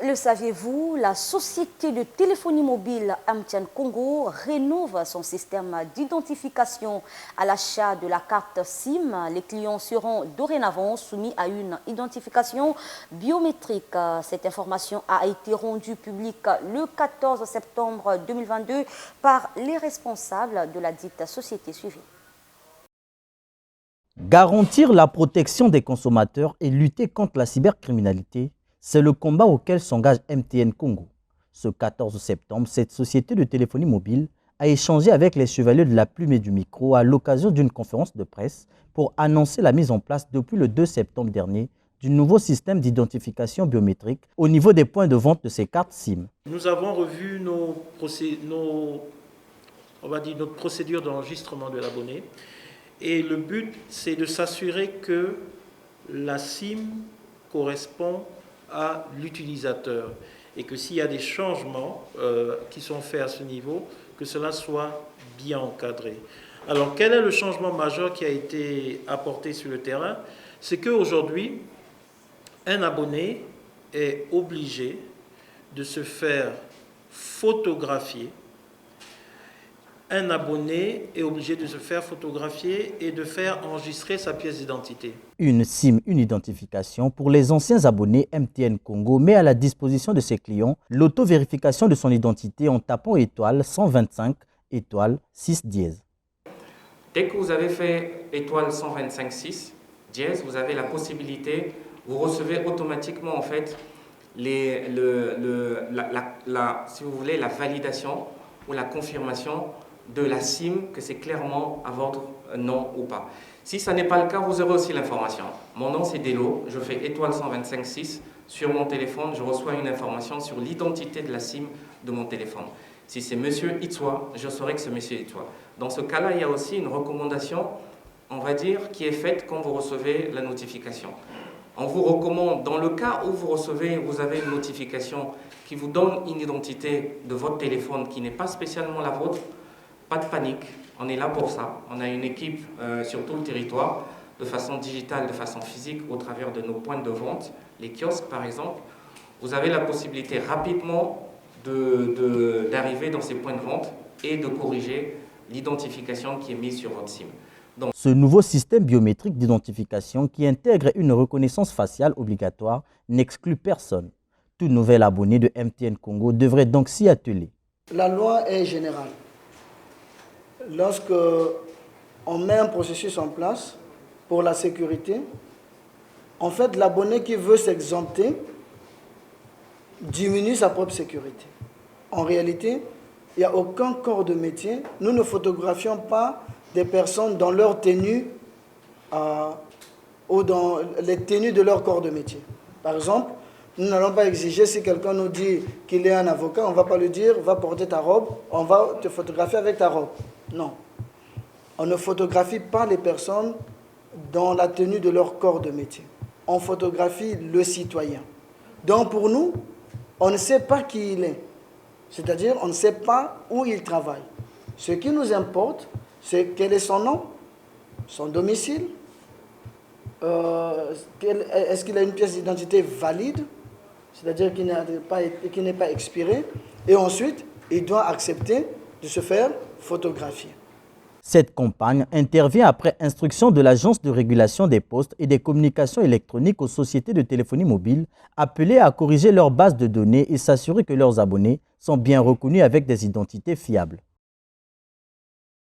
Le saviez-vous, la société de téléphonie mobile MTN Congo rénove son système d'identification à l'achat de la carte SIM. Les clients seront dorénavant soumis à une identification biométrique. Cette information a été rendue publique le 14 septembre 2022 par les responsables de la dite société suivie. Garantir la protection des consommateurs et lutter contre la cybercriminalité, c'est le combat auquel s'engage MTN Congo. Ce 14 septembre, cette société de téléphonie mobile a échangé avec les chevaliers de la plume et du micro à l'occasion d'une conférence de presse pour annoncer la mise en place depuis le 2 septembre dernier du nouveau système d'identification biométrique au niveau des points de vente de ces cartes SIM. Nous avons revu notre procédure d'enregistrement de l'abonné et le but, c'est de s'assurer que la SIM correspond à l'utilisateur et que s'il y a des changements qui sont faits à ce niveau, que cela soit bien encadré. Alors, quel est le changement majeur qui a été apporté sur le terrain? C'est qu'aujourd'hui, un abonné est obligé de se faire photographier. Un abonné est obligé de se faire photographier et de faire enregistrer sa pièce d'identité. Une SIM, une identification. Pour les anciens abonnés, MTN Congo met à la disposition de ses clients l'auto-vérification de son identité en tapant étoile 125 étoile 6 dièse. Dès que vous avez fait étoile 125 6 dièse, vous avez la possibilité, vous recevez automatiquement en fait si vous voulez, la validation ou la confirmation de la SIM, que c'est clairement à votre nom ou pas. Si ça n'est pas le cas, vous aurez aussi l'information. Mon nom c'est Delo, je fais étoile 125 6 sur mon téléphone, je reçois une information sur l'identité de la SIM de mon téléphone. Si c'est monsieur Itswa, je saurai que c'est monsieur Itswa. Dans ce cas-là, il y a aussi une recommandation, on va dire, qui est faite quand vous recevez la notification. On vous recommande, dans le cas où vous avez une notification qui vous donne une identité de votre téléphone qui n'est pas spécialement la vôtre, pas de panique, on est là pour ça. On a une équipe sur tout le territoire, de façon digitale, de façon physique, au travers de nos points de vente, les kiosques par exemple. Vous avez la possibilité rapidement d'arriver dans ces points de vente et de corriger l'identification qui est mise sur votre SIM. Donc, ce nouveau système biométrique d'identification qui intègre une reconnaissance faciale obligatoire n'exclut personne. Tout nouvel abonné de MTN Congo devrait donc s'y atteler. La loi est générale. Lorsque on met un processus en place pour la sécurité, en fait, l'abonné qui veut s'exempter diminue sa propre sécurité. En réalité, il n'y a aucun corps de métier. Nous ne photographions pas des personnes dans leur tenue ou dans les tenues de leur corps de métier. Par exemple, nous n'allons pas exiger, si quelqu'un nous dit qu'il est un avocat, on ne va pas lui dire « va porter ta robe, on va te photographier avec ta robe ». Non. On ne photographie pas les personnes dans la tenue de leur corps de métier. On photographie le citoyen. Donc pour nous, on ne sait pas qui il est. C'est-à-dire, on ne sait pas où il travaille. Ce qui nous importe, c'est quel est son nom, son domicile, est-ce qu'il a une pièce d'identité valide, c'est-à-dire qui n'est pas expirée, et ensuite, il doit accepter de se faire photographier. Cette campagne intervient après instruction de l'Agence de régulation des postes et des communications électroniques aux sociétés de téléphonie mobile, appelées à corriger leur base de données et s'assurer que leurs abonnés sont bien reconnus avec des identités fiables.